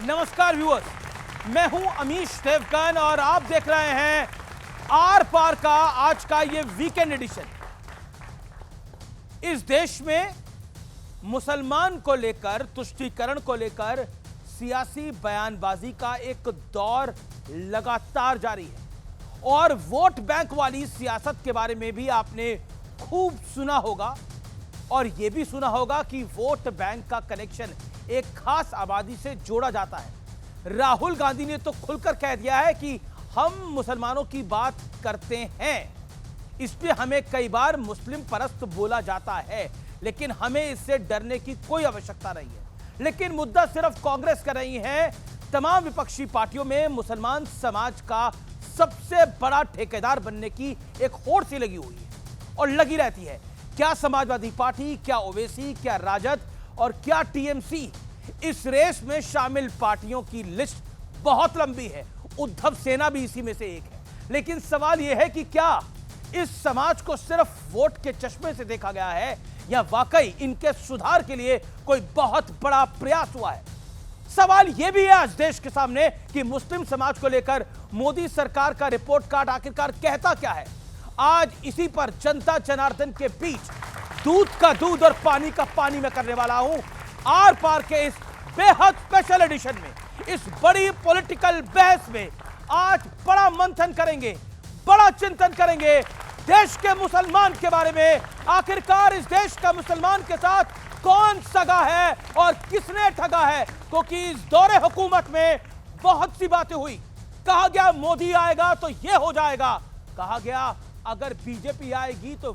नमस्कार व्यूअर्स, मैं हूं अमीश देवगन और आप देख रहे हैं आर पार का आज का ये वीकेंड एडिशन। इस देश में मुसलमान को लेकर, तुष्टीकरण को लेकर सियासी बयानबाजी का एक दौर लगातार जारी है और वोट बैंक वाली सियासत के बारे में भी आपने खूब सुना होगा और यह भी सुना होगा कि वोट बैंक का कनेक्शन एक खास आबादी से जोड़ा जाता है। राहुल गांधी ने तो खुलकर कह दिया है कि हम मुसलमानों की बात करते हैं, इसलिए हमें कई बार मुस्लिम परस्त बोला जाता है, लेकिन हमें इससे डरने की कोई आवश्यकता नहीं है। लेकिन मुद्दा सिर्फ कांग्रेस कर रही है, तमाम विपक्षी पार्टियों में मुसलमान समाज का सबसे बड़ा ठेकेदार बनने की एक होड़ सी लगी हुई है और लगी रहती है। क्या समाजवादी पार्टी, क्या ओवैसी, क्या राजद और क्या टीएमसी, इस रेस में शामिल पार्टियों की लिस्ट बहुत लंबी है। उद्धव सेना भी इसी में से एक है। लेकिन सवाल यह है कि क्या इस समाज को सिर्फ वोट के चश्मे से देखा गया है या वाकई इनके सुधार के लिए कोई बहुत बड़ा प्रयास हुआ है। सवाल यह भी है आज देश के सामने कि मुस्लिम समाज को लेकर मोदी सरकार का रिपोर्ट कार्ड आखिरकार कहता क्या है। आज इसी पर जनता जनार्दन के बीच दूध का दूध और पानी का पानी में करने वाला हूं आर पार के इस बेहद स्पेशल एडिशन में। इस बड़ी पॉलिटिकल बहस में आज बड़ा मंथन करेंगे, बड़ा चिंतन करेंगे देश के मुसलमान के बारे में। आखिरकार इस देश का मुसलमान के साथ कौन सगा है और किसने ठगा है, क्योंकि इस दौरे हुकूमत में बहुत सी बातें हुई। कहा गया मोदी आएगा तो यह हो जाएगा, कहा गया अगर बीजेपी आएगी तो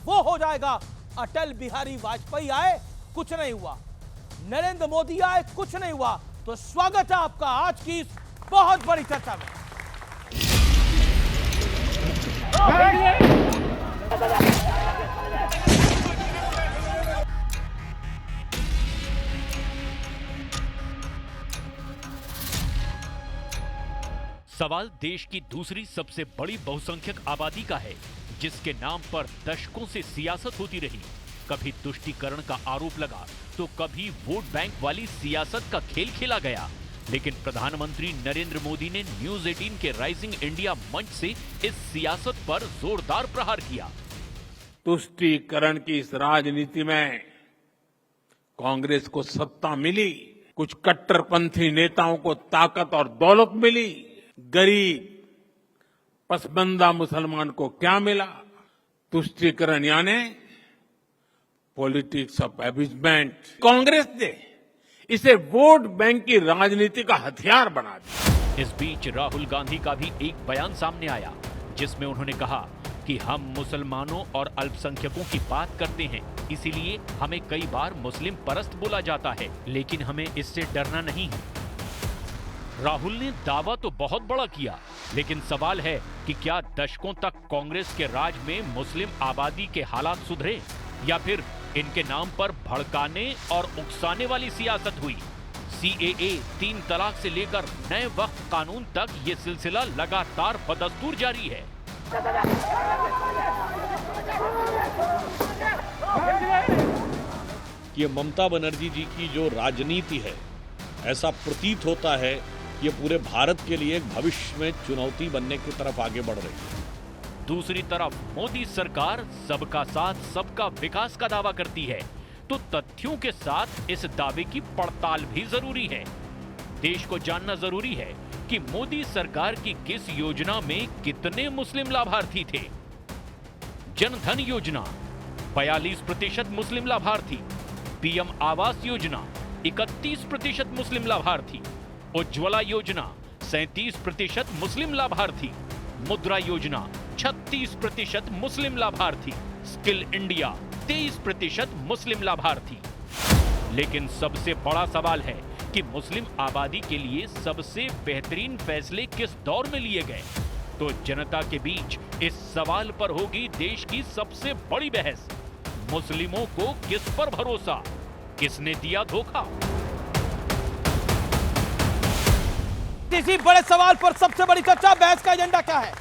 वो हो जाएगा, अटल बिहारी वाजपेयी आए कुछ नहीं हुआ, नरेंद्र मोदी आए कुछ नहीं हुआ। तो स्वागत है आपका आज की इस बहुत बड़ी चर्चा में। सवाल देश की दूसरी सबसे बड़ी बहुसंख्यक आबादी का है, जिसके नाम पर दशकों से सियासत होती रही। कभी तुष्टीकरण का आरोप लगा तो कभी वोट बैंक वाली सियासत का खेल खेला गया। लेकिन प्रधानमंत्री नरेंद्र मोदी ने न्यूज 18 के राइजिंग इंडिया मंच से इस सियासत पर जोरदार प्रहार किया। तुष्टीकरण की इस राजनीति में कांग्रेस को सत्ता मिली, कुछ कट्टरपंथी नेताओं को ताकत और दौलत मिली, गरीब पसबंदा मुसलमान को क्या मिला? तुष्टीकरण यानी पॉलिटिक्स ऑफ एब्यूजमेंट। कांग्रेस ने इसे वोट बैंक की राजनीति का हथियार बना दिया। इस बीच राहुल गांधी का भी एक बयान सामने आया, जिसमें उन्होंने कहा कि हम मुसलमानों और अल्पसंख्यकों की बात करते हैं, इसीलिए हमें कई बार मुस्लिम परस्त बोला जाता है, लेकिन हमें इससे डरना नहीं है। राहुल ने दावा तो बहुत बड़ा किया, लेकिन सवाल है कि क्या दशकों तक कांग्रेस के राज में मुस्लिम आबादी के हालात सुधरे या फिर इनके नाम पर भड़काने और उकसाने वाली सियासत हुई। सीएए, 3 तलाक से लेकर नए वक्फ कानून तक ये सिलसिला लगातार बदस्तूर जारी है। ये ममता बनर्जी जी की जो राजनीति है, ऐसा प्रतीत होता है ये पूरे भारत के लिए एक भविष्य में चुनौती बनने की तरफ आगे बढ़ रही है। दूसरी तरफ मोदी सरकार सबका साथ सबका विकास का दावा करती है, तो तथ्यों के साथ इस दावे की पड़ताल भी जरूरी है। देश को जानना जरूरी है कि मोदी सरकार की किस योजना में कितने मुस्लिम लाभार्थी थे। जनधन योजना 42% मुस्लिम लाभार्थी, पीएम आवास योजना 31% मुस्लिम लाभार्थी, उज्ज्वला योजना 37% मुस्लिम लाभार्थी, मुद्रा योजना 36% मुस्लिम लाभार्थी, स्किल इंडिया 23% मुस्लिम लाभार्थी। लेकिन सबसे बड़ा सवाल है कि मुस्लिम आबादी के लिए सबसे बेहतरीन फैसले किस दौर में लिए गए। तो जनता के बीच इस सवाल पर होगी देश की सबसे बड़ी बहस। मुस्लिमों को किस पर भरोसा, किसने दिया धोखा? इसी बड़े सवाल पर सबसे बड़ी चर्चा, बहस का एजेंडा क्या है।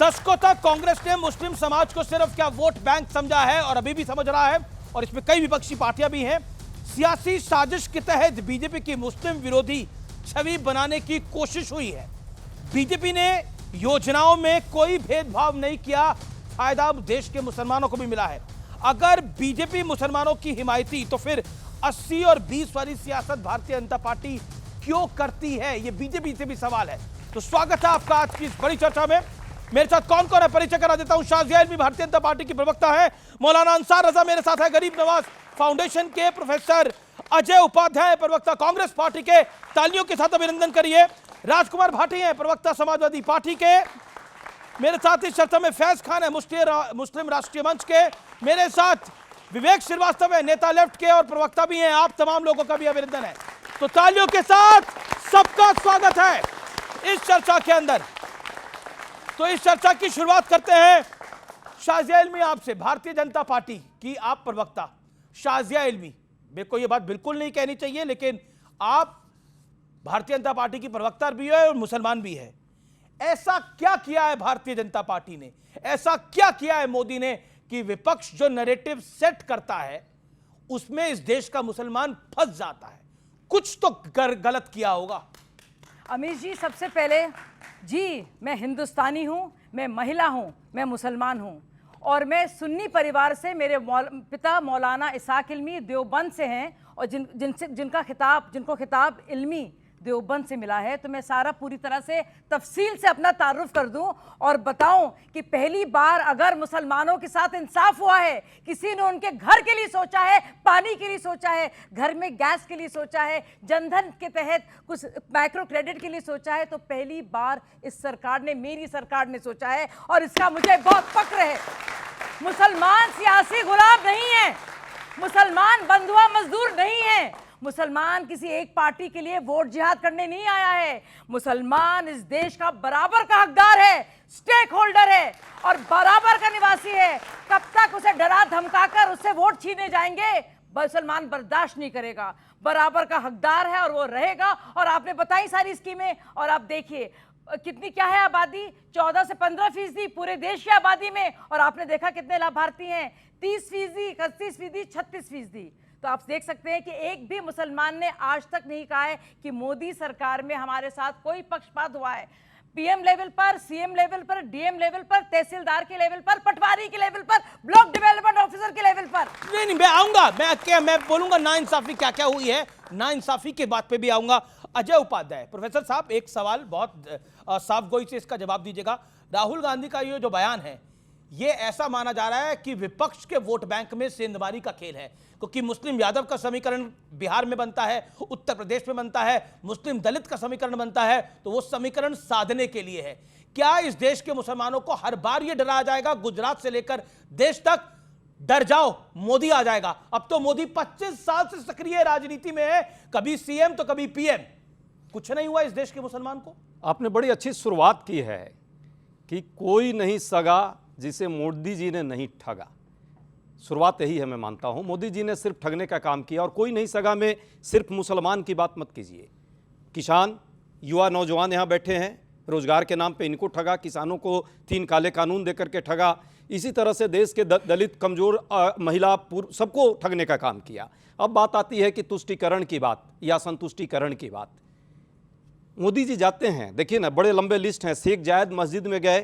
दशकों तक कांग्रेस ने मुस्लिम समाज को सिर्फ क्या वोट बैंक समझा है और अभी भी समझ रहा है, और इसमें कई विपक्षी पार्टियां भी हैं। सियासी साजिश के तहत बीजेपी की मुस्लिम विरोधी छवि बनाने की कोशिश हुई है। बीजेपी ने योजनाओं में कोई भेदभाव नहीं किया, फायदा देश के मुसलमानों को भी मिला है। अगर बीजेपी मुसलमानों की हिमायती तो फिर 80 और 20 वाली सियासत भारतीय जनता पार्टी क्यों करती है, यह बीजेपी से भी सवाल है। तो स्वागत है आपका आज की इस बड़ी चर्चा में। मेरे साथ कौन कौन है परिचय करा देता हूं। शाजिया इल्मी भारतीय जनता पार्टी की प्रवक्ता है, मौलाना अंसार रजा मेरे साथ है, गरीब नवाज फाउंडेशन के प्रोफेसर अजय उपाध्याय प्रवक्ता कांग्रेस पार्टी के, तालियों के साथ अभिनंदन करिए। राजकुमार भाटी हैं प्रवक्ता समाजवादी पार्टी के। मेरे साथ इस चर्चा में फैज खान है मुस्लिम राष्ट्रीय मंच के। मेरे साथ विवेक श्रीवास्तव है नेता लेफ्ट के और प्रवक्ता भी हैं। आप तमाम लोगों का भी अभिनंदन है। तो तालियों के साथ सबका स्वागत है इस चर्चा के अंदर। तो इस चर्चा की शुरुआत करते हैं शाजिया इल्मी आपसे, भारतीय जनता पार्टी की आप प्रवक्ता। शाजिया इल्मी, मेरे को यह बात बिल्कुल नहीं कहनी चाहिए लेकिन आप भारतीय जनता पार्टी की प्रवक्ता भी है और मुसलमान भी है। ऐसा क्या किया है भारतीय जनता पार्टी ने, ऐसा क्या किया है मोदी ने कि विपक्ष जो नैरेटिव सेट करता है उसमें इस देश का मुसलमान फंस जाता है? कुछ तो गलत किया होगा। अमीर जी, सबसे पहले जी मैं हिंदुस्तानी हूं, मैं महिला हूं, मैं मुसलमान हूं और मैं सुन्नी परिवार से, मेरे पिता मौलाना इसाक इल्मी देवबंद से हैं और जिनको खिताब इल्मी देवबंद से मिला है। तो मैं सारा पूरी तरह से तफसील से अपना तारुफ कर दूं और बताऊं कि पहली बार अगर मुसलमानों के साथ इंसाफ हुआ है, किसी ने उनके घर के लिए सोचा है, पानी के लिए सोचा है, घर में गैस के लिए सोचा है, जनधन के तहत कुछ माइक्रो क्रेडिट के लिए सोचा है, तो पहली बार इस सरकार ने, मेरी सरकार ने सोचा है और इसका मुझे बहुत फक्र है। मुसलमान सियासी गुलाम नहीं है, मुसलमान बंधुआ मजदूर नहीं है, मुसलमान किसी एक पार्टी के लिए वोट जिहाद करने नहीं आया है। मुसलमान इस देश का बराबर का हकदार है, स्टेक होल्डर है और बराबर का निवासी है। कब तक उसे डरा धमकाकर उससे वोट छीने जाएंगे, मुसलमान बर्दाश्त नहीं करेगा। बराबर का हकदार है और वो रहेगा। और आपने बताई सारी स्कीमें और आप देखिए कितनी क्या है आबादी, 14 से 15% पूरे देश की आबादी में, और आपने देखा कितने लाभार्थी हैं, 30%, 31%, 36%। तो आप देख सकते हैं कि एक भी मुसलमान ने आज तक नहीं कहा है कि मोदी सरकार में हमारे साथ कोई पक्षपात हुआ है। पीएम लेवल पर, सीएम लेवल पर, डीएम लेवल पर, तहसीलदार के लेवल पर, पटवारी के लेवल पर, ब्लॉक डेवलपमेंट ऑफिसर के लेवल पर। नहीं, मैं आऊंगा, मैं बोलूंगा नाइंसाफी क्या क्या हुई है, नाइंसाफी के बात पे भी आऊंगा। अजय उपाध्याय प्रोफेसर साहब, एक सवाल बहुत साफ गोई से इसका जवाब दीजिएगा। राहुल गांधी का ये जो बयान है, ये ऐसा माना जा रहा है कि विपक्ष के वोट बैंक में सेंधमारी का खेल है, क्योंकि मुस्लिम यादव का समीकरण बिहार में बनता है, उत्तर प्रदेश में बनता है, मुस्लिम दलित का समीकरण बनता है, तो वो समीकरण साधने के लिए है। क्या इस देश के मुसलमानों को हर बार ये डराया जाएगा, गुजरात से लेकर देश तक, डर जाओ मोदी आ जाएगा? अब तो मोदी 25 साल से सक्रिय राजनीति में है, कभी सीएम तो कभी पीएम, कुछ नहीं हुआ इस देश के मुसलमान को। आपने बड़ी अच्छी शुरुआत की है कि कोई नहीं सगा जिसे मोदी जी ने नहीं ठगा। शुरुआत यही है, मैं मानता हूं मोदी जी ने सिर्फ ठगने का काम किया। और कोई नहीं सगा में सिर्फ मुसलमान की बात मत कीजिए। किसान, युवा, नौजवान यहाँ बैठे हैं, रोजगार के नाम पे इनको ठगा, किसानों को 3 काले कानून देकर के ठगा, इसी तरह से देश के दलित, कमजोर, महिला, सबको ठगने का काम किया। अब बात आती है कि तुष्टीकरण की बात या संतुष्टीकरण की बात। मोदी जी जाते हैं, देखिए ना, बड़े लंबे लिस्ट हैं। शेख जायद मस्जिद में गए,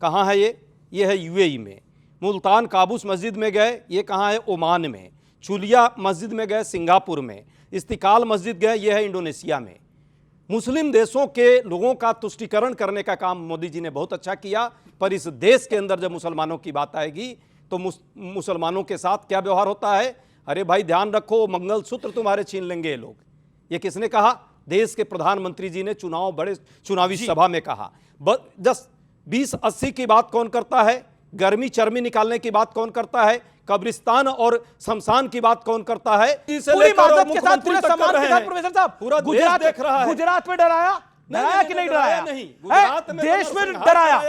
कहाँ है ये है यूएई में। मुल्तान काबूस मस्जिद में गए, ये कहाँ है? ओमान में। चुलिया मस्जिद में गए, सिंगापुर में। इस्तिकाल मस्जिद गए, ये है इंडोनेशिया में। मुस्लिम देशों के लोगों का तुष्टीकरण करने का काम मोदी जी ने बहुत अच्छा किया। पर इस देश के अंदर जब मुसलमानों की बात आएगी तो मुसलमानों के साथ क्या व्यवहार होता है? अरे भाई ध्यान रखो, मंगलसूत्र तुम्हारे छीन लेंगे ये लोग। ये किसने कहा? देश के प्रधानमंत्री जी ने बड़े चुनावी सभा में कहा। 20-80 की बात कौन करता है? गर्मी चर्मी निकालने की बात कौन करता है? कब्रिस्तान और शमशान की बात कौन करता है? पूरी माजरत के साथ, पूरे सम्मान के साथ प्रोफेसर साहब, पूरा गुजरात देख रहा है। गुजरात में डराया कि नहीं डराया? नहीं, गुजरात में देश में डराया,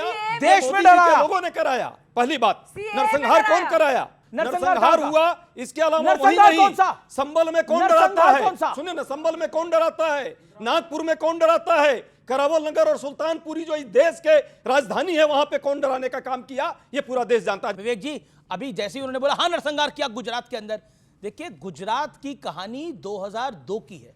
देश में डराया, लोगों ने कराया। पहली बात, नरसंहार कौन कराया? नरसंहार हुआ। इसके अलावा वही नहीं, संबल में कौन डराता है? सुनिए ना, संबल में कौन डराता है? नागपुर में कौन डराता है? करावल नगर और सुल्तानपुरी जो इस देश के राजधानी है, वहां पे कौन डराने का काम किया, ये पूरा देश जानता है। विवेक जी, अभी जैसे ही उन्होंने बोला हाँ नरसंहार किया गुजरात के अंदर, देखिए गुजरात की कहानी 2002 की है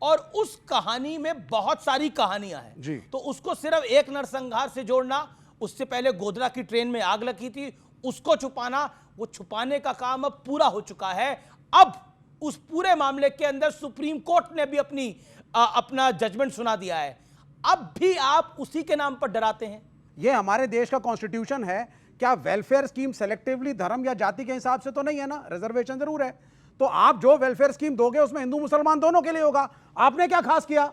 और उस कहानी में बहुत सारी कहानियां हैं जी। तो उसको सिर्फ एक नरसंहार से जोड़ना, उससे पहले गोधरा की ट्रेन में आग लगी थी उसको छुपाना, वो छुपाने का काम अब पूरा हो चुका है। अब उस पूरे मामले के अंदर सुप्रीम कोर्ट ने भी अपना जजमेंट सुना दिया है। अब भी आप उसी के नाम पर डराते हैं। ये हमारे देश का कॉन्स्टिट्यूशन है। क्या वेलफेयर स्कीम सेलेक्टिवली धर्म या जाति के हिसाब से तो नहीं है ना, रिजर्वेशन जरूर है। तो आप जो वेलफेयर स्कीम दोगे उसमें हिंदू मुसलमान दोनों के लिए होगा। आपने क्या खास किया?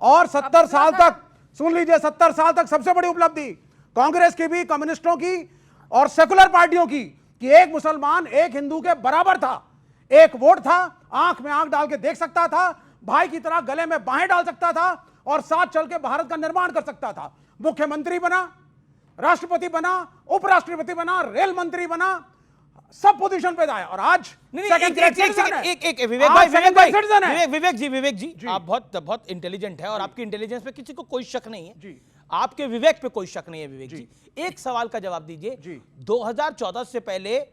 और 70 साल तक, सुन लीजिए, 70 साल तक सबसे बड़ी उपलब्धि कांग्रेस की भी, कम्युनिस्टों की और सेकुलर पार्टियों की, कि एक मुसलमान एक हिंदू के बराबर था, एक वोट था, आंख में आंख डाल के देख सकता था, भाई की तरह गले में बाहें डाल सकता था और साथ चल के भारत का निर्माण कर सकता था। मुख्यमंत्री बना, राष्ट्रपति बना, उपराष्ट्रपति बना, रेल मंत्री बना, सब पोजीशन पे आया। और आज विवेक जी आप बहुत इंटेलिजेंट है और आपकी इंटेलिजेंस पे किसी को कोई शक नहीं है जी। आपके विवेक पे कोई शक नहीं है विवेक जी। एक सवाल का जवाब दीजिए, 2014 से पहले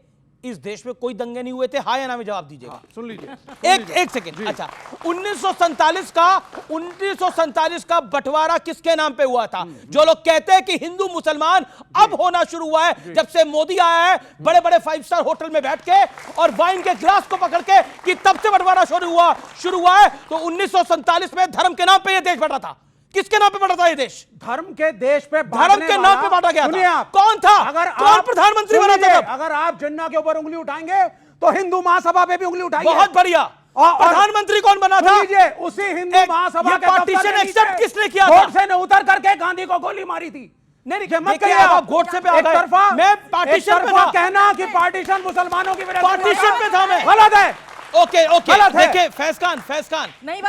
इस देश में कोई दंगे नहीं हुए थे? हाँ या ना में जवाब दीजिएगा। सुन लीजिए एक सेकंड। अच्छा, 1947 का बंटवारा किसके नाम पे हुआ था? जो लोग कहते हैं कि हिंदू मुसलमान अब होना शुरू हुआ है जब से मोदी आया है, बड़े बड़े 5 स्टार होटल में बैठ के और वाइन के ग्लास को पकड़ के, कि तब से बंटवारा शुरू हुआ है। तो 1947 में धर्म के नाम पे यह देश बंटा था। किसके नाम पे बंटा था ये देश? धर्म के देश पे, धर्म के नाम पे बांटा गया सुनिए था। आप, कौन था? कौन प्रधानमंत्री बना था तब? अगर आप जिन्ना के ऊपर उंगली उठाएंगे तो हिंदू महासभा पे भी उंगली उठाएंगे। बहुत बढ़िया। प्रधानमंत्री कौन बना था? उसी हिंदू महासभा के पार्टीशन एक्सेप्ट किसने किया था? गोडसे ने उतर करके गांधी को गोली मारी थी। नहीं, मत कहिए आप गोडसे पे आ गए। मैं पार्टीशन पे था। कहना कि पार्टीशन मुसलमानों की वजह से पार्टीशन पे था मैं, गलत है। ओके देखिए फैज खान,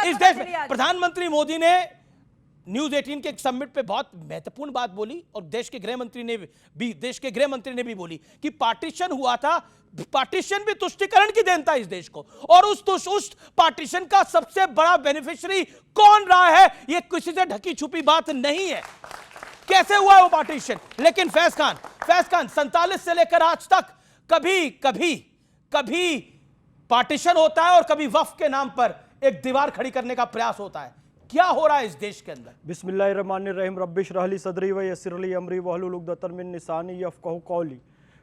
इस देश में चलिए प्रधानमंत्री मोदी ने न्यूज 18 के एक समिट पे बहुत महत्वपूर्ण बात बोली और देश के गृह मंत्री ने भी बोली कि पार्टीशन हुआ था। पार्टीशन भी तुष्टीकरण की देन था इस देश को, और उस पार्टीशन का सबसे बड़ा बेनिफिशियरी कौन रहा है, यह किसी से ढकी छुपी बात नहीं है। कैसे हुआ वो पार्टीशन? लेकिन फैज खान 47 से लेकर आज तक कभी पार्टीशन होता है और कभी वक्फ के नाम पर एक दीवार खड़ी करने का प्रयास होता है। क्या हो रहा है इस देश के अंदर? बिस्मिल्लाहिर्रहमानिर्रहीम रब्बिश रहली सदरी व यस्सिरली अमरी वहलुल उक़दतम मिन लिसानी यफ़क़हू क़ौली।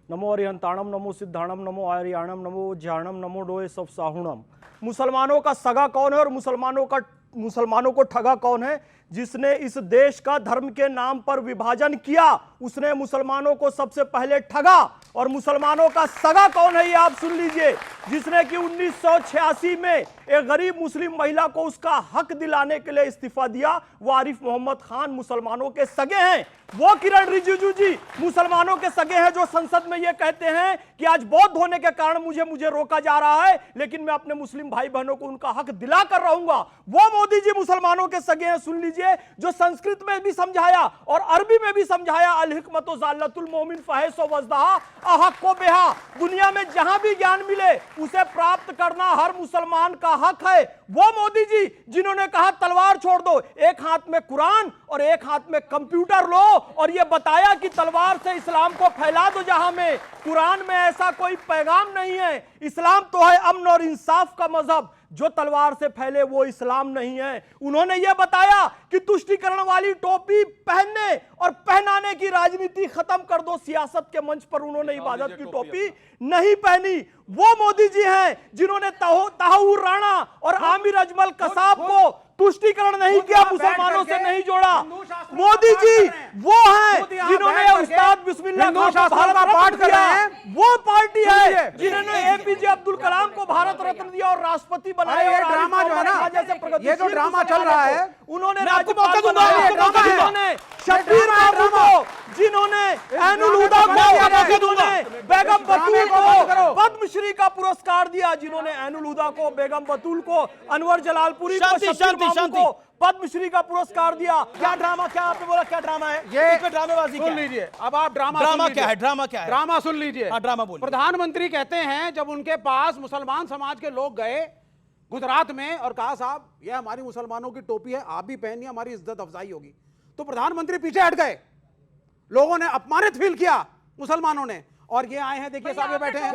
नमो अरिहंताणम, नमो सिद्धाणम, नमो आर्याणम, नमो ज्ञानम, नमो डोए सब साहुणम। मुसलमानों का सगा कौन है और मुसलमानों को ठगा कौन है? जिसने इस देश का धर्म के नाम पर विभाजन किया, उसने मुसलमानों को सबसे पहले ठगा। और मुसलमानों का सगा कौन है ये आप सुन लीजिए। जिसने कि 1986 में एक गरीब मुस्लिम महिला को उसका हक दिलाने के लिए इस्तीफा दिया, वो आरिफ मोहम्मद खान मुसलमानों के सगे हैं। वो किरण रिजिजू जी मुसलमानों के सगे हैं जो संसद में ये कहते हैं कि आज बौद्ध होने के कारण मुझे रोका जा रहा है, लेकिन मैं अपने मुस्लिम भाई बहनों को उनका हक दिला कर रहूंगा। वो मोदी जी मुसलमानों के सगे हैं। सुन लीजिए, जो संस्कृत में भी समझाया और अरबी में भी समझाया, अल हिकमतो ज़ाल्लतुल मोमिन फहसो वज़दहा अहक्को बिहा। दुनिया में जहां भी ज्ञान मिले उसे प्राप्त करना हर मुसलमान का हक है। वो मोदी जी जिन्होंने कहा तलवार छोड़ दो, एक हाथ में कुरान और एक हाथ में कंप्यूटर लो, और यह बताया कि तलवार से इस्लाम को फैला दो जहां में। कुरान में ऐसा कोई पैगाम नहीं है। इस्लाम तो है अमन और इंसाफ का मजहब, जो तलवार से फैले वो इस्लाम नहीं है। उन्होंने यह बताया कि तुष्टीकरण वाली टोपी पहनने और पहनाने की राजनीति खत्म कर दो। सियासत के मंच पर उन्होंने इबादत की टोपी नहीं पहनी। वो मोदी जी हैं जिन्होंने ताहूर राणा और आमिर अजमल कसाब को तुष्टीकरण नहीं किया, मुसलमानों से नहीं जोड़ा। मोदी जी वो हैं जिन्होंने उस्ताद बिस्मिल्लाह खान को भारत रत्न पाठ दिया। वो पार्टी है जिन्होंने एपीजे अब्दुल कलाम को भारत रत्न दिया और राष्ट्रपति बनाया। ये ड्रामा जो है ना, ये जो ड्रामा चल रहा है, उन्होंने राज्यपाल बनाया। शब्बीर बाबू को, जिन्होंने ऐनुल हुदा को, बेगम बतूल को पद्मश्री का पुरस्कार दिया, जिन्होंने ऐनुल हुदा को, बेगम बतूल को, अनवर जलालपुरी को पद्मश्री का पुरस्कार दिया। क्या ड्रामा, क्या आपने बोला क्या ड्रामा है? ये ड्रामेबाजी सुन लीजिए। अब आप ड्रामा क्या है? ड्रामा सुन लीजिए। ड्रामा बोलिए। प्रधानमंत्री कहते हैं जब उनके पास मुसलमान समाज के लोग गए गुजरात में और कहा साहब ये हमारी मुसलमानों की टोपी है, आप भी पहनिए, हमारी इज्जत अफजाई होगी, तो प्रधानमंत्री पीछे हट गए। लोगों ने अपमानित फील किया मुसलमानों ने, और ये आए हैं, देखिए साहब ये बैठे हैं,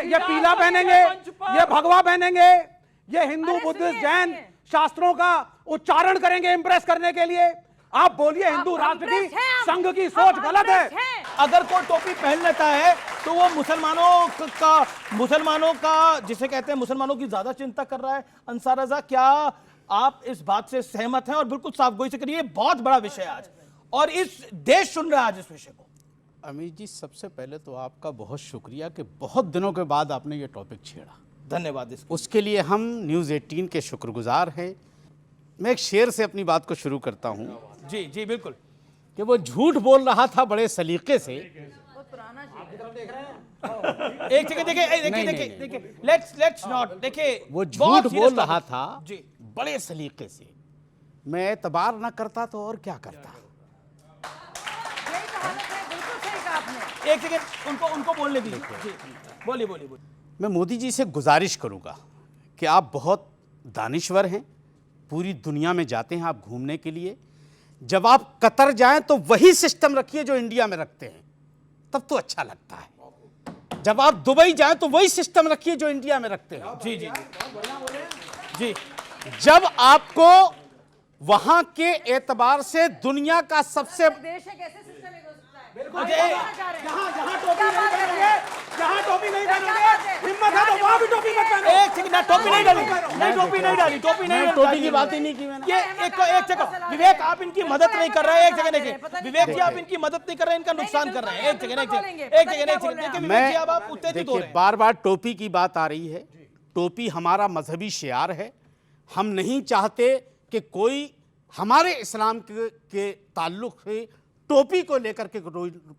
ये पीला पहनेंगे, ये भगवा पहनेंगे, ये हिंदू अरे बुद्धिस्ट सुनिए, जैन सुनिए। शास्त्रों का उच्चारण करेंगे इंप्रेस करने के लिए। आप बोलिए हिंदू राष्ट्र की impressed हैं हम। संघ की हम सोच गलत है। impressed हैं। अगर कोई टोपी पहन लेता है तो वो मुसलमानों का जिसे कहते हैं मुसलमानों की ज्यादा चिंता कर रहा है। अंसार रजा, क्या आप इस बात से सहमत हैं? और बिल्कुल साफगोई से करिए, बहुत बड़ा विषय है आज और इस देश सुन रहा है आज इस विषय को। अमित जी, सबसे पहले तो आपका बहुत शुक्रिया कि बहुत दिनों के बाद आपने ये टॉपिक छेड़ा। धन्यवाद उसके लिए हम न्यूज़ 18 के शुक्रगुजार हैं। मैं एक शेर से अपनी बात को शुरू करता हूं जी जी बिल्कुल। कि वो झूठ बोल रहा था बड़े सलीके से। एक सेकंड, देखिए लेट्स नॉट, देखिए वो बहुत झूठ serious बोल topic। रहा था जी बड़े सलीके से। मैं एतबार न करता तो और क्या करता। यही कहावत है, बिल्कुल सही कहा आपने। एक सेकंड, उनको बोलने दीजिए। जी बोलिए। मैं मोदी जी से गुजारिश करूंगा कि आप बहुत दानिश्वर हैं, पूरी दुनिया में जाते हैं आप घूमने के लिए। जब आप कतर जाएं तो वही सिस्टम रखिए जो इंडिया में रखते हैं, तब तो अच्छा लगता है। जब आप दुबई जाएं तो वही सिस्टम रखिए जो इंडिया में रखते हैं। जी जी जी जब आपको वहां के एतबार से दुनिया का सबसे देश है, कैसे सिस्टम हो सकता है? बिल्कुल। जहां टोपी नहीं पहनेंगे, जहां टोपी नहीं पहनेंगे, हिम्मत है तो वहां भी टोपी मत पहनो। एक सेकंड ना, टोपी नहीं डाली, टोपी नहीं टोपी की बात ही नहीं की मैंने। ये एक सेकंड विवेक, आप इनकी मदद नहीं कर रहे हैं। एक सेकंड देखिए विवेक जी, आप इनकी मदद नहीं कर रहे हैं, इनका नुकसान कर रहे हैं। एक सेकंड देखिए विवेक जी, अब आप उत्तेजित हो देखिए रहे हैं। बार बार टोपी की बात आ रही है। टोपी हमारा मजहबी शियार है। हम नहीं चाहते कि कोई हमारे इस्लाम के ताल्लुक से टोपी को लेकर के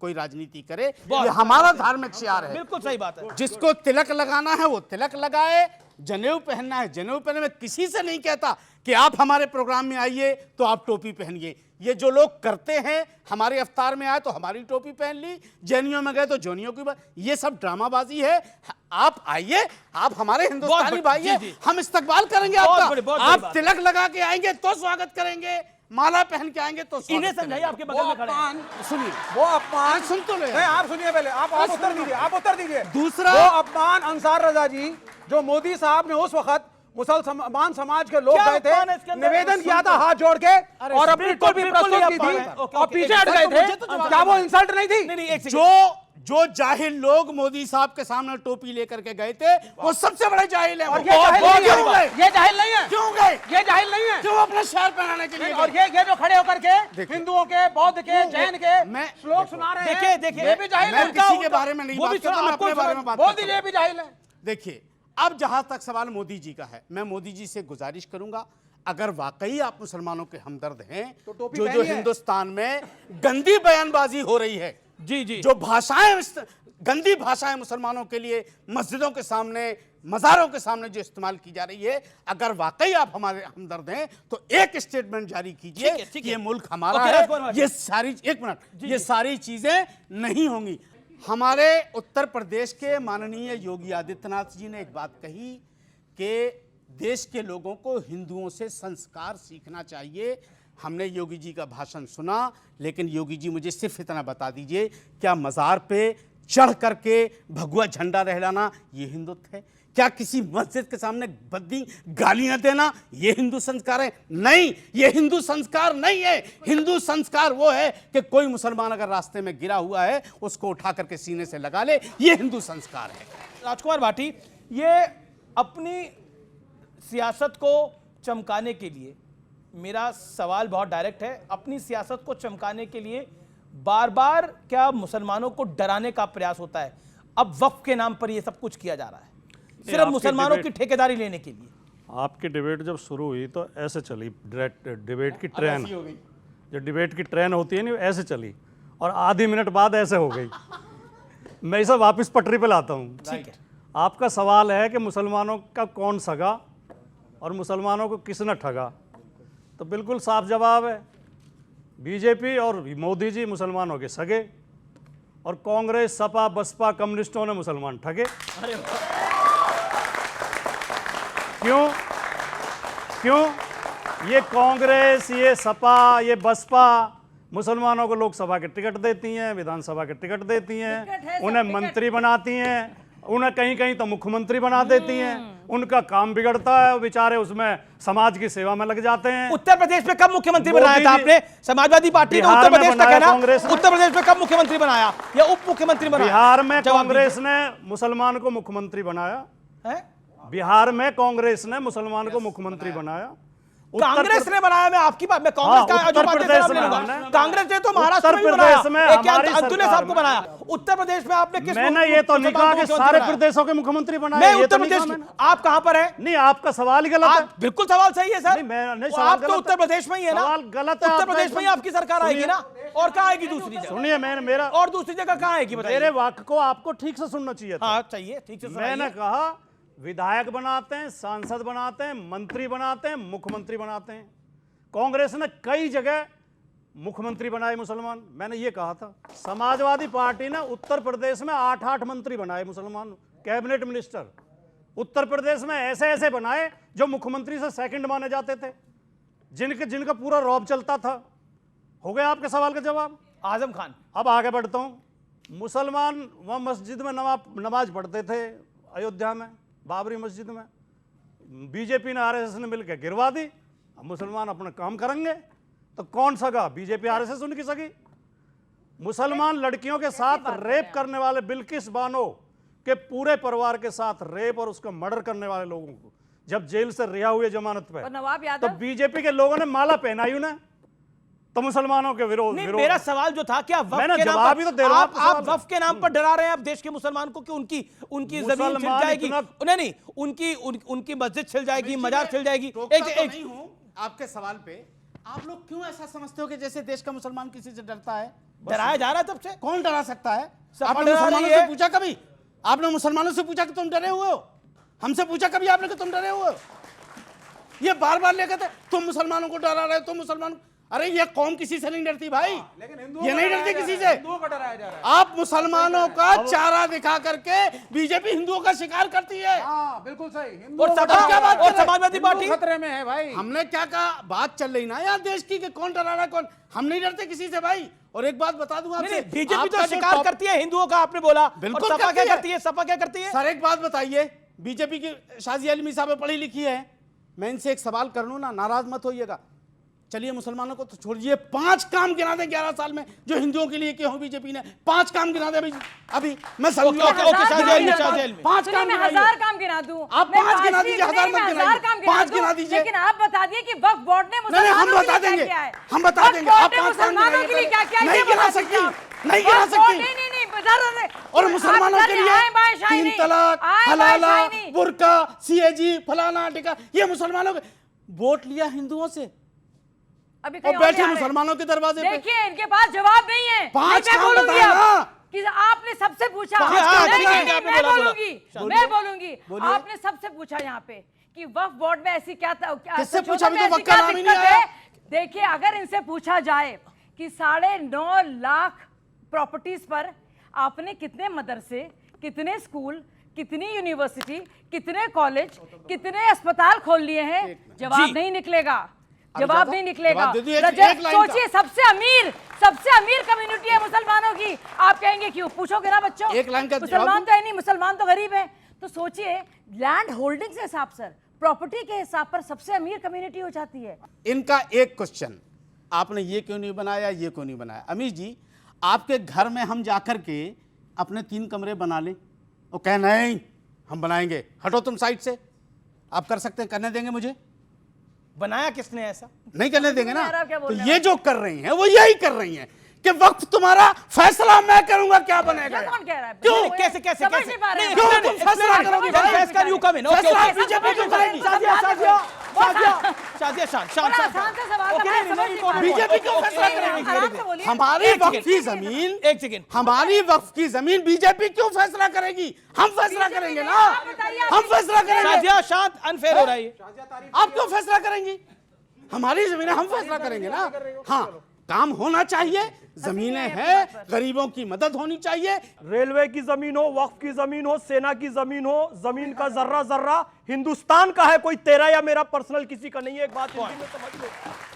कोई राजनीति करे। ये हमारा धार्मिक शियार है। बिल्कुल सही बात है। जिसको तिलक लगाना है वो तिलक लगाए, जनेऊ पहनना है जनेऊ पहने। मैं किसी से नहीं कहता कि आप हमारे प्रोग्राम में आइए तो आप टोपी पहनिए। ये जो लोग करते हैं, हमारे अफ्तार में आए तो हमारी टोपी पहन ली, जैनियों में गए तो जैनियों की ये सब ड्रामाबाजी है। आप आइए, आप हमारे हिंदुस्तानी भाई जी, हैं, जी। हम इस्तकबाल करेंगे बहुत आपका। बड़ी बात आप है। तिलक लगा के आएंगे तो स्वागत करेंगे, माला पहन के आएंगे तो इन्हें स्वागत समझाइए, करेंगे। आपके बगल में खड़े हैं। सुनिए, वो अपमान सुन तो लो यार। नहीं, आप सुनिए पहले, आप उत्तर दीजिए। दूसरा- वो अपमान अंसार रजा जी जो मोदी साहब ने उस वक्त मुसलमान समाज के लोग क्या गए अपमान है इसके थे, अंदर? निवेदन किया था हाथ जोड़ के और अपनी बिल्कुल, टोपी बिल्कुल प्रस्तुत ये की अपमान थी है। ओके, और ओके, पीछे एक हट गए सेकंड, मुझे तो थे। जवाब क्या वो इंसल्ट नहीं थी? नहीं एक सेकंड, जो जाहिल लोग मोदी साहब के सामने टोपी लेकर के गए थे, वो सबसे बड़े जाहिल हैं। और वो ये जाहिल बहुत नहीं क्यों है, गए? ये जाहिल नहीं है, क्यों गए? ये जाहिल नहीं है। क्यों अपना शहर पहनाने के लिए और गए? ये जो खड़े होकर के हिंदुओं के, बौद्ध के, जैन के मैं- श्लोक सुना रहे हैं, देखिए ये भी जाहिल मैं है। किसी के बारे में नहीं वो भी बात करता, सुना, मैं आपको अपने बारे सुना- में बात बोल करता दीजिए, हूं। ये भी जाहिल है। देखिए, अब जहां तक सवाल मोदी जी का है, मैं मोदी जी से गुजारिश करूंगा, अगर वाकई आप मुसलमानों के हमदर्द हैं, तो टोपी जो पहनिए। हिंदुस्तान में गंदी बयानबाजी हो रही है, जी जी जो गंदी भाषाएं मुसलमानों के लिए मस्जिदों के सामने, मज़ारों के सामने जो इस्तेमाल की जा रही है, अगर वाकई आप हमारे हमदर्द हैं तो एक स्टेटमेंट जारी कीजिए ठीक है, ठीक कि है। ये मुल्क हमारा ओके, है। राजकुमार ये सारी, एक मिनट, ये सारी चीजें नहीं होंगी। हमारे उत्तर प्रदेश के माननीय योगी आदित्यनाथ जी ने एक बात कही कि देश के लोगों को हिंदुओं से संस्कार सीखना चाहिए। हमने योगी जी का भाषण सुना, लेकिन योगी जी मुझे सिर्फ इतना बता दीजिए, क्या मज़ार पे चढ़ करके भगवा झंडा लहराना ये हिंदुत्व है? क्या किसी मस्जिद के सामने बद्दी गालियां देना ये हिंदू संस्कार है? नहीं, ये हिंदू संस्कार नहीं है। हिंदू संस्कार वो है कि कोई मुसलमान अगर रास्ते में गिरा हुआ है उसको उठा करके सीने से लगा ले, ये हिंदू संस्कार है। राजकुमार भाटी, ये अपनी सियासत को चमकाने के लिए, मेरा सवाल बहुत डायरेक्ट है, अपनी सियासत को चमकाने के लिए बार बार क्या मुसलमानों को डराने का प्रयास होता है? अब वक्फ के नाम पर ये सब कुछ किया जा रहा है सिर्फ आपकी मुसलमानों की डिबेट- ठेकेदारी लेने के लिए। आपकी डिबेट जब शुरू हुई तो ऐसे चली, डिबेट की ट्रेन, जो डिबेट की ट्रेन होती है ना ऐसे चली, और आधी मिनट बाद ऐसे हो गई। मैं इसे वापस पटरी पे लाता हूँ। ठीक है, आपका सवाल है कि मुसलमानों का कौन सगा और मुसलमानों को किसने ठगा, तो बिल्कुल साफ जवाब है, बीजेपी और मोदी जी मुसलमानों के सगे, और कांग्रेस, सपा, बसपा, कम्युनिस्टों ने मुसलमान ठगे। क्यों? क्यों? ये कांग्रेस, ये सपा, ये बसपा मुसलमानों को लोकसभा के टिकट देती हैं, विधानसभा के टिकट देती टिकट है हैं, सब, उन्हें टिकट। मंत्री बनाती हैं, उन्हें कहीं कहीं तो मुख्यमंत्री बना देती हैं, उनका काम बिगड़ता है, बेचारे उसमें समाज की सेवा में लग जाते हैं। उत्तर प्रदेश में कब मुख्यमंत्री मोदी बनाया था जी- आपने? समाजवादी पार्टी ने बिहार उत्तर में प्रदेश तक बनाया है ना? कांग्रेस ने। उत्तर प्रदेश में कब मुख्यमंत्री बनाया या उप मुख्यमंत्री बनाया? बिहार में जवाब कांग्रेस ने मुसलमान को मुख्यमंत्री बनाया। है? बिहार में कांग्रेस ने मुसलमान को मुख्यमंत्री बनाया। कांग्रेस ने बनाया। मैं आपकी बात, मैं कांग्रेस का जो उत्तर बात है प्रदेश जवाब ले में लूंगा। हमने- कांग्रेस ने तो महाराष्ट्र उत्तर में भी बनाया, प्रदेश में एक क्या हमारी अंतुल्य सरकार साहब को में- बनाया। उत्तर प्रदेश में आपने किस मैंने ये तो नहीं कहा कि मुख्यमंत्री सारे बनाया? प्रदेशों के मुख्यमंत्री बनाए। मैं ये उत्तर तो नहीं प्रदेश कहा की, मैंने। आप कहां पर है? नहीं, आपका सवाल ही गलत है। आप बिल्कुल सवाल सही है सर। नहीं, मैं नहीं, वो सवाल आप तो गलत उत्तर है। प्रदेश में ही है ना? सवाल गलत है, उत्तर आपका प्रदेश में ही एकदम। आपकी सरकार आएगी ना? और कहां आएगी दूसरी जगह? सुनिए, मेरा और दूसरी जगह कहां आएगी बताइए? मेरे वाक्य को आपको ठीक से सुनना चाहिए था। हाँ चाहिए, ठीक से मैंने सुनाइए। कहा विधायक बनाते हैं, सांसद बनाते हैं, मंत्री बनाते हैं, मुख्यमंत्री बनाते हैं। कांग्रेस ने कई जगह मुख्यमंत्री बनाए मुसलमान, मैंने ये कहा था। समाजवादी पार्टी ने उत्तर प्रदेश में 8 मंत्री बनाए मुसलमान, कैबिनेट मिनिस्टर। उत्तर प्रदेश में ऐसे ऐसे बनाए जो मुख्यमंत्री से सेकंड माने जाते थे, जिनका पूरा रौब चलता था। हो गया आपके सवाल का जवाब। आजम खान, अब आगे बढ़ता हूं। मुसलमान वह मस्जिद में नमाज पढ़ते थे अयोध्या में, बाबरी मस्जिद में। बीजेपी ने आरएसएस ने मिलकर गिरवा दी। अब मुसलमान अपना काम करेंगे तो कौन सगा? बीजेपी आरएसएस उनकी सगी। मुसलमान लड़कियों के साथ रेप करने वाले बिल्किस बानो के पूरे परिवार के साथ रेप और उसका मर्डर करने वाले लोगों को जब जेल से रिहा हुए जमानत पे, और नवाब तो यादव बीजेपी के लोगों ने माला पहनाई उन्हें, तो मुसलमानों के विरोध। नहीं, मेरा सवाल जो था, क्या वक्फ मैंने के नाम जवाब पर ही तो दे रहा हूं आप आपके सवाल का। वक्फ के नाम पर डरा रहे हैं आप देश के मुसलमान को कि उनकी जमीन छिल मुसलमान जाएगी? इतना- नहीं, उनकी मस्जिद छिल जाएगी, मजार छिल जाएगी। टोकता तो नहीं हूं आपके सवाल पे। आप लोग क्यों ऐसा समझते हो कि जैसे देश का मुसलमान किसी से डरता है? डराया जा रहा है तब से। कौन डरा सकता है? सपा आपने डरा मुसलमानों रही है। से पूछा कभी? आपने मुसलमानों से पूछा कि तुम डरे हुए हो? हमसे पूछा कभी आपने कि तुम डरे हुए हो? ये बार बार लेकर थे, तुम मुसलमानों को डरा रहे हो, तुम मुसलमान। अरे ये कौम किसी से नहीं डरती भाई, ये नहीं डरती किसी से। आप मुसलमानों का चारा दिखा करके बीजेपी हिंदुओं का शिकार करती है। हाँ बिल्कुल सही। और क्या बात कर रहे? समाजवादी पार्टी खतरे में है भाई। हमने क्या कहा? बात चल रही ना यार देश की कि कौन डरा रहा है कौन। हम नहीं डरते किसी से भाई। और एक बात बता दूं आपसे, बीजेपी आपका तो जो शिकार टॉप- करती है हिंदुओं का, आपने बोला। बिल्कुल और सपा क्या करती है। करती है? सपा क्या करती है? सर एक बात बताइए, बीजेपी की शाजी आलमी साहब पढ़ी लिखी है, मैं इनसे एक सवाल कर लूं ना, नाराज मत होइएगा। चलिए मुसलमानों को तो छोड़िए, 5 काम गिना दें 11 साल में जो हिंदुओं के लिए किए हो बीजेपी ने। 5 काम गिना दे अभी मैं समझूंगा। ओके, शाहजेल में, शाहजेल में। 5 सुनिए, काम मैं गिनाइए। 1000 काम गिना दूं। आप मैं 5 गिना पांच दीजिए, नहीं, 1000 मत मैं गिनाइए। 1000 काम गिना 5 दूं, गिना दीजिए। लेकिन आप बता दिए कि वक्फ बोर्ड ने नहीं, हम मुसलमानों बता के लिए देंगे, क्या है? हम बता वक्फ देंगे। बोर्ड आप ने 5 काम मुसलमानों के लिए क्या क्या है? नहीं ये गिना बता सकती, दीजिए आप। नहीं गिना वक्फ बोर्ड- सकती। नहीं बता रहे। और मुसलमानों के लिए आए बाएं शाही 3 नहीं, तलाक, आए बाएं हलाला, शाही नहीं। बुर्का, सीएजी, फलाना टिका, ये मुसलमानों के वोट लिया हिंदुओं से अभी कहीं और और बैठे जा रहे हैं। मुसलमानों के दरवाजे पे। देखिए इनके पास जवाब नहीं है। 5 नहीं, मैं काम बोलूंगी बताया अब ना। कि आपने सबसे पूछा। हाँ, नहीं, बताया। नहीं, आपने मैं बोला, बोलूंगी, बोलिए। मैं बोलूंगी। बोलिए। आपने सबसे पूछा यहाँ पे कि वक्फ बोर्ड में ऐसी क्या किससे संशोधन पूछा? अभी में तो ऐसी वक्फ का क्या नाम ही दिक्कत नहीं आया। है? देखिए अगर इनसे पूछा जाए कि 9.5 लाख प्रॉपर्टीज पर आपने कितने मदरसे, कितने स्कूल, कितनी यूनिवर्सिटी, कितने कॉलेज, कितने अस्पताल खोल लिए हैं, जवाब नहीं निकलेगा। जवाब नहीं निकलेगा। जवाब दे दीजिए, एक लाइन का। सोचिए सबसे अमीर कम्युनिटी है मुसलमानों की। आप कहेंगे क्यों? पूछोगे ना बच्चों। एक लाइन का मुसलमान जवाब तो है नहीं, मुसलमान तो गरीब है। तो सोचिए लैंड होल्डिंग के हिसाब से, प्रॉपर्टी के हिसाब पर सबसे अमीर कम्युनिटी हो जाती है। इनका एक क्वेश्चन, आपने ये क्यों नहीं बनाया, ये क्यों नहीं बनाया? अमीश जी, आपके घर में हम जाकर के अपने 3 कमरे बना लें, वो कहे नहीं हम बनाएंगे, हटो तुम साइड से। आप कर सकते हैं? करने देंगे मुझे? बनाया किसने ऐसा? नहीं करने देंगे ना। मेरा क्या तो बोलना ये जो कर रही हैं वो यही कर रही हैं कि वक्त तुम्हारा फैसला मैं करूंगा क्या बनेगा। ये कौन कह रहा है? क्यों? ये कैसे कैसे समझ कैसे नहीं पा रहे हैं। क्यों तुम फैसला करोगे भाई? फैसला यू कम इन। ओके, फैसला ओके। बीजेपी क्यों करेगी? शाजिया शान, शान, बड़ा शान, आसान सा सवाल ओके, था, नहीं, मैं समझ नहीं, नहीं पा रही। बीजेपी क्यों फैसला आराम करेगी? से बोलिए। हमारी एक वक्त सेकंड, की जमीन, एक सेकंड। हमारी वक्त की जमीन बीजेपी क्यों फैसला करेगी? हम फैसला करेंगे ना, हम फैसला करेंगे। शाजिया शांत अनफेयर हो रहा है ये। आप क्यों फैसला करेंगी? हमारी जमीनें हम फैसला करेंगे ना। हाँ, काम होना चाहिए, जमीनें हैं, गरीबों की मदद होनी चाहिए। रेलवे की जमीन हो, वक्फ की जमीन हो, सेना की जमीन हो, जमीन का जर्रा जर्रा हिंदुस्तान का है, कोई तेरा या मेरा पर्सनल किसी का नहीं है। एक बात हिंदी में समझ लो।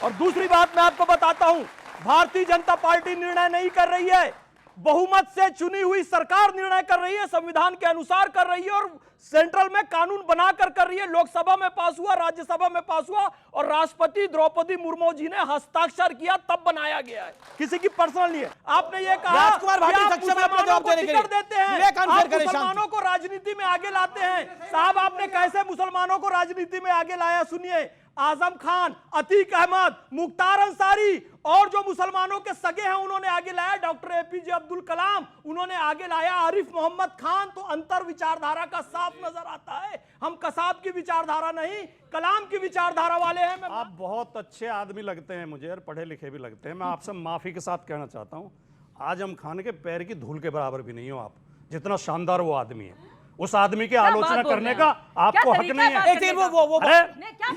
और दूसरी बात मैं आपको बताता हूं, भारतीय जनता पार्टी निर्णय नहीं कर रही है, बहुमत से चुनी हुई सरकार निर्णय कर रही है, संविधान के अनुसार कर रही है और सेंट्रल में कानून बनाकर कर रही है। लोकसभा में पास हुआ, राज्यसभा में पास हुआ और राष्ट्रपति द्रौपदी मुर्मू जी ने हस्ताक्षर किया, तब बनाया गया है, किसी की पर्सनल नहीं है। आपने ये कहा राजकुमार भाटी सक्षम है अपना जवाब देने के लिए। देते हैं, विवेक आप करें, मुसलमानों को राजनीति में आगे लाते हैं। साहब आपने कैसे मुसलमानों को राजनीति में आगे लाया, सुनिए। आजम खान, अतीक अहमद, मुख्तार अंसारी और जो मुसलमानों के सगे हैं उन्होंने आगे लाया। डॉक्टर एपीजे अब्दुल कलाम उन्होंने आगे लाया। आरिफ मोहम्मद खान। तो अंतर विचारधारा का साफ नजर आता है। हम कसाब की विचारधारा नहीं, कलाम की विचारधारा वाले हैं। आप बहुत अच्छे आदमी लगते हैं मुझे और पढ़े लिखे भी लगते हैं। मैं आपसे माफी के साथ कहना चाहता हूं, आजम खान के पैर की धूल के बराबर भी नहीं हो आप, जितना शानदार वो आदमी है। उस आदमी की आलोचना करने का आपको हक नहीं है।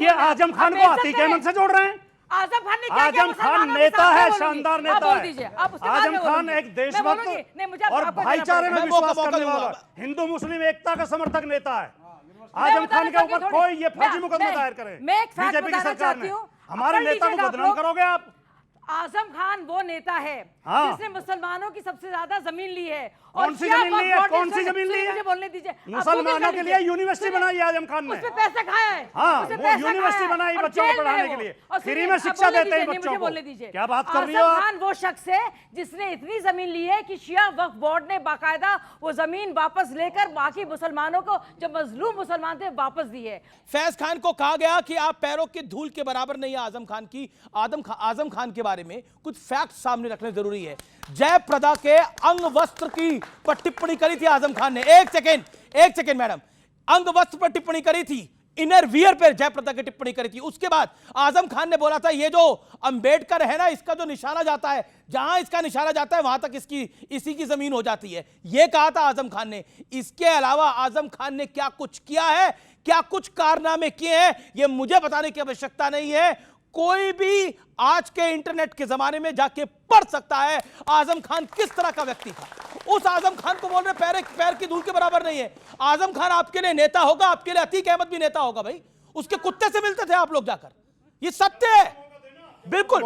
ये आजम खान को अतीक अहमद से जोड़ रहे हैं। आजम खान ने क्या आजम खान नेता है, शानदार नेता है। आजम खान एक देशभक्त और भाईचारे में विश्वास करने वाला, हिंदू मुस्लिम एकता का समर्थक नेता है। आजम खान के ऊपर कोई ये फर्जी मुकदमा दायर करे बीजेपी की सरकार ने, हमारे नेता को बदनाम करोगे आप। आजम खान वो नेता है जिसने मुसलमानों की सबसे ज्यादा जमीन ली है। कौन सी जमीन ली है? कौन सी जमीन ली है? मुझे बोलने दीजिए। मुसलमानों के लिए यूनिवर्सिटी बनाई है आजम खान ने। उसमें पैसे खाया है। हाँ, वो यूनिवर्सिटी बनाई बच्चों को पढ़ाने के लिए, फ्री में शिक्षा देते हैं बच्चों को। बोलने दीजिए। क्या बात कर रही हो आप? आजम खान वो शख्स है जिसने इतनी जमीन ली है कि शिया वक्फ बोर्ड ने बाकायदा वो जमीन वापस लेकर बाकी मुसलमानों को, जो मजलूम मुसलमान थे, वापस दी है। फैज खान को कहा गया कि आप पैरों की धूल के बराबर नहीं है आजम खान की। आजम खान के बारे में कुछ फैक्ट सामने रखने जरूरी है। जयप्रदा के अंग वस्त्र की पर टिप्पणी करी थी आजम खान ने। एक सेकेंड मैडम, अंग वस्त्र पर टिप्पणी करी थी, इनर वियर पर जयप्रदा की टिप्पणी करी थी। उसके बाद आजम खान ने बोला था ये जो अंबेडकर है ना, इसका जो निशाना जाता है, जहां इसका निशाना जाता है वहां तक इसी की जमीन हो जाती है, यह कहा था आजम खान ने। इसके अलावा आजम खान ने क्या कुछ किया है, क्या कुछ कारनामे किए हैं, यह मुझे बताने की आवश्यकता नहीं है। कोई भी आज के इंटरनेट के जमाने में जाके पढ़ सकता है आजम खान किस तरह का व्यक्ति था। उस आजम खान को बोल रहे पैर की धूल के बराबर नहीं है। आजम खान आपके लिए नेता होगा, आपके लिए अतीक अहमद भी नेता होगा भाई। उसके कुत्ते से मिलते थे आप लोग जाकर, ये सत्य है। बिल्कुल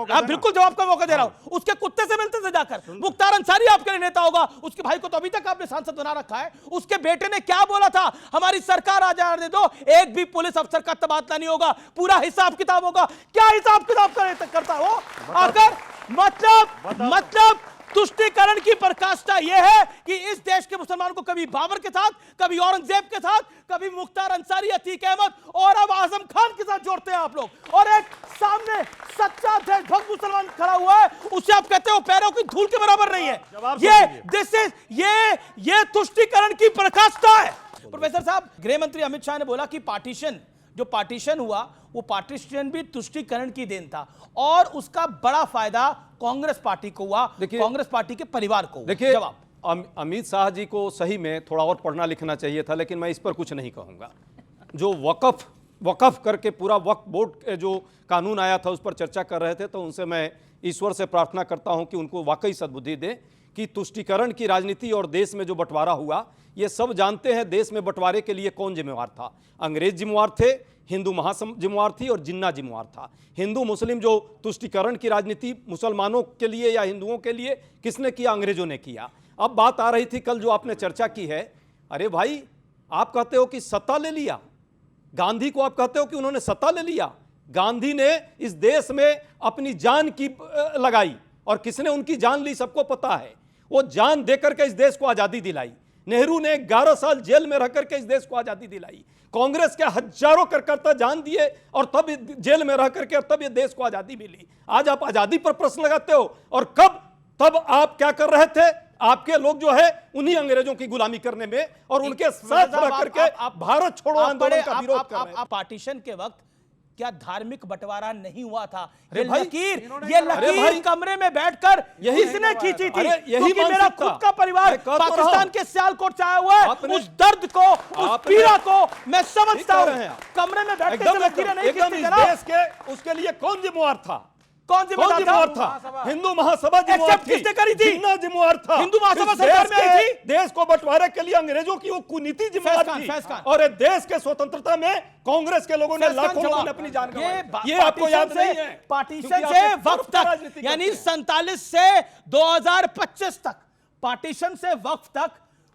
जवाब का मौका दे रहा हूं। उसके कुत्ते से मिलते थे जाकर। मुख्तार अंसारी आपके लिए नेता होगा, उसके भाई को तो अभी तक आपने सांसद बना रखा है। उसके बेटे ने क्या बोला था, हमारी सरकार आ जाने दो, एक भी पुलिस अफसर का तबादला नहीं होगा, पूरा हिसाब किताब होगा। क्या हिसाब किताब करता हो आकर? मतलब तुष्टीकरण की पराकाष्ठा यह है कि इस देश के मुसलमानों को कभी बाबर के साथ, कभी औरंगजेब के साथ, कभी मुख्तार अंसारी, अतीक अहमद और अब आजम खान के साथ जोड़ते हैं आप लोग। और एक सामने सच्चा देशभक्त मुसलमान खड़ा हुआ है, उसे आप कहते हो पैरों की धूल के बराबर नहीं है। ये तुष्टीकरण की पराकाष्ठा है। प्रोफेसर साहब, गृह मंत्री अमित शाह ने बोला कि पार्टीशन हुआ, वो पार्टीशन भी तुष्टीकरण की देन था और उसका बड़ा फायदा कांग्रेस पार्टी को हुआ, कांग्रेस पार्टी के परिवार को। देखिए, अमित शाह जी को सही में थोड़ा और पढ़ना लिखना चाहिए था, लेकिन मैं इस पर कुछ नहीं कहूंगा। जो वक्फ करके पूरा वक्फ बोर्ड जो कानून आया था उस पर चर्चा कर रहे थे, तो उनसे मैं ईश्वर से प्रार्थना करता हूं कि उनको वाकई सद्बुद्धि दे कि तुष्टीकरण की राजनीति और देश में जो बंटवारा हुआ, ये सब जानते हैं देश में बंटवारे के लिए कौन जिम्मेवार था। अंग्रेज जिम्मेवार थे, हिंदू महासंघ जिम्मेवार थी और जिन्ना जिम्मेवार था। हिंदू मुस्लिम जो तुष्टीकरण की राजनीति मुसलमानों के लिए या हिंदुओं के लिए किसने किया? अंग्रेजों ने किया। अब बात आ रही थी कल जो आपने चर्चा की है, अरे भाई आप कहते हो कि सत्ता ले लिया, गांधी को आप कहते हो कि उन्होंने सत्ता ले लिया। गांधी ने इस देश में अपनी जान की लगाई और किसने उनकी जान ली सबको पता है। वो जान देकर के इस देश को आजादी दिलाई। नेहरू ने 11 साल जेल में रह करके इस देश को आजादी दिलाई। कांग्रेस के हजारों कार्यकर्ता जान दिए और तब जेल में रह करके तब ये देश को आजादी मिली। आज आप आजादी पर प्रश्न लगाते हो और तब आप क्या कर रहे थे? आपके लोग जो है उन्हीं अंग्रेजों की गुलामी करने में और उनके साथ रह करके भारत छोड़ो आंदोलन का विरोध कर रहे हैं। पार्टीशन के वक्त क्या धार्मिक बंटवारा नहीं हुआ था? ये लकीर कमरे में बैठकर इसने खींची थी, क्योंकि मेरा खुद का परिवार पाकिस्तान के सियालकोट से आया हुआ है। उस दर्द को, उस पीड़ा को मैं समझता हूं। कमरे में बैठकर से लकीरें नहीं खींचती जनाब। उसके लिए कौन जिम्मेवार था? कौन जिम्मेदार था? हिंदू महासभा जिम्मेदार थी। किसने करी थी? जिन्ना जिम्मेदार था। हिंदू महासभा सरकार में आई थी। देश को बंटवारे के लिए अंग्रेजों की वो कुनीति जिम्मेदार थी और देश के स्वतंत्रता में कांग्रेस के लोगों ने, लाखों लोगों ने अपनी जान गंवाई। ये आपको याद नहीं है? पार्टीशन से वक्त तक, यानी 47 से 2025 तक पार्टीशन से वक्फ तक,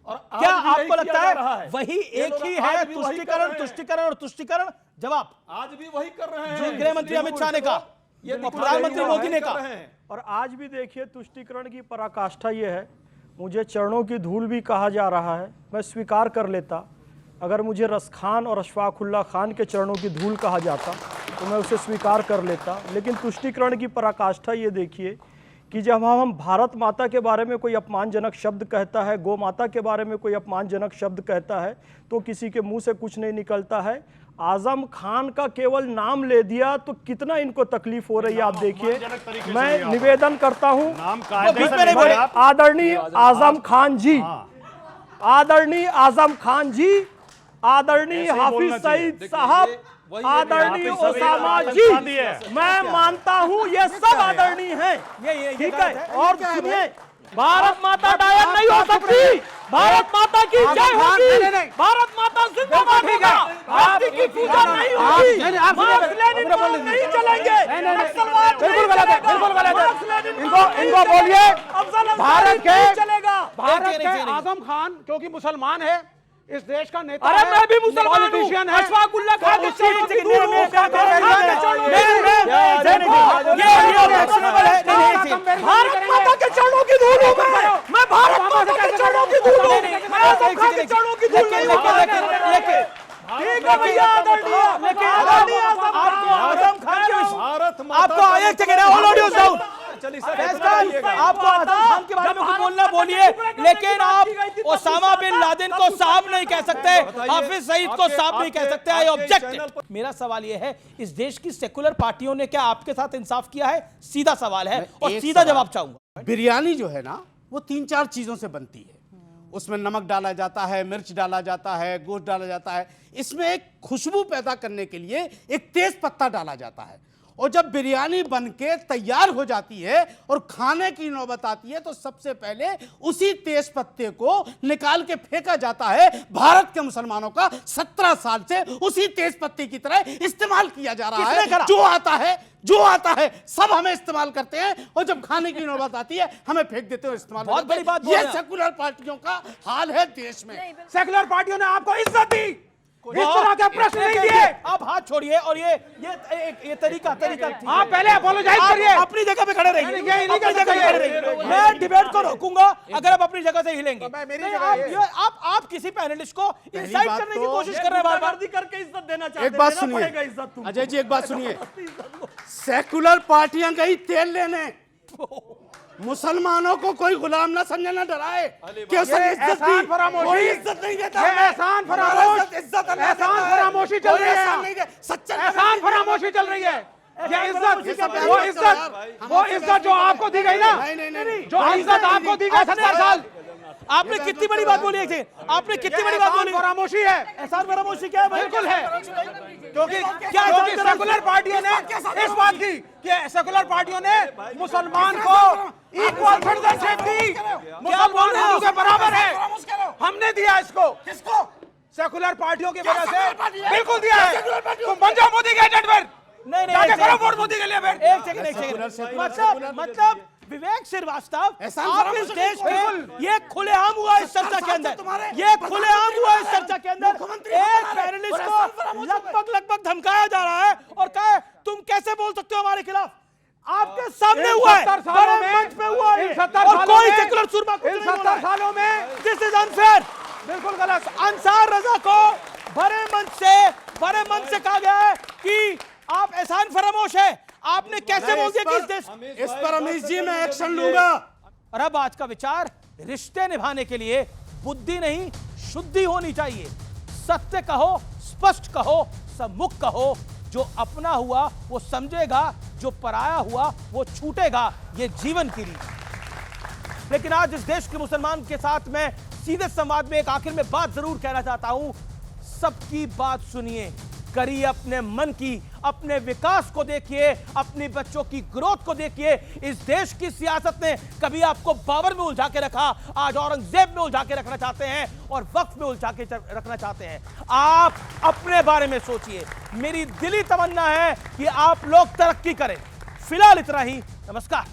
और क्या आज भी यही आपको लगता किया जा रहा है है? वही ये एक लोग ही आज है? भी वही कर तुष्टिकरण, रहे हैं। तुष्टिकरण और तुष्टिकरण। जवाब आज भी वही कर रहे हैं जो गृह मंत्री अमित शाह ने कहा ये और प्रधानमंत्री मोदी ने कहा। और आज भी देखिए तुष्टिकरण की पराकाष्ठा ये है, मुझे चरणों की धूल भी कहा जा रहा है। मैं स्वीकार कर लेता, अगर मुझे रस खान और अशफाकुल्ला खान के चरणों की धूल कहा जाता तो मैं उसे स्वीकार कर लेता। लेकिन तुष्टिकरण की पराकाष्ठा ये देखिए कि जब हम भारत माता के बारे में कोई अपमानजनक शब्द कहता है, गौ माता के बारे में कोई अपमानजनक शब्द कहता है, तो किसी के मुंह से कुछ नहीं निकलता है। आजम खान का केवल नाम ले दिया तो कितना इनको तकलीफ हो रही है आप देखिए। मैं निवेदन करता हूं, आदरणीय आजम खान जी, आदरणीय आजम खान जी, आदरणीय हाफिज सईद साहब, आदरणीय ओसामा जी, मैं मानता हूं ये सब आदरणीय हैं, ठीक है। और सुनिए, भारत माता डायन नहीं हो सकती, भारत माता की जय होगी, भारत माता जिंदाबाद होगा, भक्ति की पूजा नहीं होगी, मार्क्स लेनिन नहीं चलेंगे, नक्सलवाद बिल्कुल गलत है, बिल्कुल गलत है। इनको बोलिए भारत के आजम खान क्योंकि मुसलमान है, इस देश का नेता अरे है, मैं भी मुसलमान हूं, पॉलिटिशियन है। अशफाकुल्ला खान के चरणों की धूल हूं, भारत माता के चरणों की धूल हूं, मैं भारत माता के चरणों की धूल हूं, मैं आजम खान के चरणों की धूल नहीं हूं। ठीक है भैया, आदरणीय आजम खान के आपको एक सेकंड होल्ड ऑडियो डाउन। आपको आजम खान के बारे में कुछ बोलना बोलिए, लेकिन आप ओसामा बिन लादेन को साहब नहीं कह सकते, हाफिज सईद को साहब नहीं कह सकते। I object. मेरा सवाल यह है, इस देश की सेकुलर पार्टियों ने क्या आपके साथ इंसाफ किया है? सीधा सवाल है और सीधा जवाब चाहूंगा। बिरयानी जो है ना, वो 3-4 चीजों से बनती है। उसमें नमक डाला जाता है, मिर्च डाला जाता है, गोश्त डाला जाता है। इसमें एक खुशबू पैदा करने के लिए एक तेज पत्ता डाला जाता है। और जब बिरयानी बनके तैयार हो जाती है और खाने की नौबत आती है, तो सबसे पहले उसी तेज पत्ते को निकाल के फेंका जाता है। भारत के मुसलमानों का 17 साल से उसी तेज पत्ते की तरह इस्तेमाल किया जा रहा है। जो आता है सब हमें इस्तेमाल करते हैं, और जब खाने की नौबत आती है हमें फेंक देते हो इस्तेमाल। बहुत बड़ी बात ये सेकुलर पार्टियों का हाल है देश में। सेकुलर पार्टियों ने आपको इज्जत दी, इस तरह के प्रश्न नहीं दिए। आप हाथ छोड़िए और ये तरीका आप पहले अपोलोजाइज करिए, अपनी जगह पे खड़े रहिए, अपनी जगह पे खड़े रहिए। मैं डिबेट को रोकूंगा अगर आप अपनी जगह से हिलेंगे। आप किसी पैनलिस्ट को इंसाइट करने की कोशिश कर रहे हैं, बार-बार करके इज्जत देना चाहते हैं। एक बात सुनिए अजय जी, एक बात सुनिए, सेकुलर पार्टियां गई तेल लेने, मुसलमानों को कोई गुलाम ना समझे, ना डराए कि उसे इज्जत दी, कोई इज्जत नहीं देता। एहसान फरामोशी चल रही है, एहसान फरामोशी चल रही है। ये इज्जत जो आपको दी गई ना, जो इज्जत आपको दी गई 70 साल, आपने कितनी बड़ी बात बोली है, आपने कितनी बड़ी बात बोली। फरामोशी है, एहसान फरामोशी क्या है? बिल्कुल है, क्योंकि सेकुलर पार्टियों ने इस बात की कि सेकुलर पार्टियों ने मुसलमान को इक्वल सिटीजनशिप दी, मुसलमान हिंदू के बराबर है। हमने दिया इसको, किसको? सेकुलर पार्टियों की वजह से बिल्कुल दिया है। तुम बन जाओ मोदी के एजेंट पर, नहीं करो वोट मोदी के लिए। एक सेकंड, मतलब विवेक श्रीवास्तव, आप इस देश के ये खुलेआम हुआ इस चर्चा के अंदर, ये खुलेआम हुआ इस चर्चा के अंदर, एक पैनलिस्ट को लगभग धमकाया जा रहा है और कहे तुम कैसे बोल सकते हो हमारे खिलाफ। आपके सामने हुआ है, बड़े मंच पे हुआ है, और कोई सेकुलर सुरमा को 70 सालों में दिस इज अनफेयर, बिल्कुल गलत। अंसार रजा को बड़े मंच से कहा गया है कि आप एहसान फरामोश है। आपने कैसे बोल दिया कि इस पर अमीश जी मैं एक्शन लूंगा। और अब आज का विचार, रिश्ते निभाने के लिए बुद्धि नहीं शुद्धि होनी चाहिए। सत्य कहो, स्पष्ट कहो, सम्मुख कहो। जो अपना हुआ वो समझेगा, जो पराया हुआ वो छूटेगा। ये जीवन की रीत। लेकिन आज इस देश के मुसलमान के साथ मैं सीधे संवाद में एक आखिर में बात जरूर कहना चाहता हूं। सबकी बात सुनिए, करिए अपने मन की, अपने विकास को देखिए, अपने बच्चों की ग्रोथ को देखिए। इस देश की सियासत ने कभी आपको बाबर में उलझा के रखा, आज औरंगजेब में उलझा के रखना चाहते हैं और वक्फ में उलझा के रखना चाहते हैं। आप अपने बारे में सोचिए। मेरी दिली तमन्ना है कि आप लोग तरक्की करें। फिलहाल इतना ही, नमस्कार।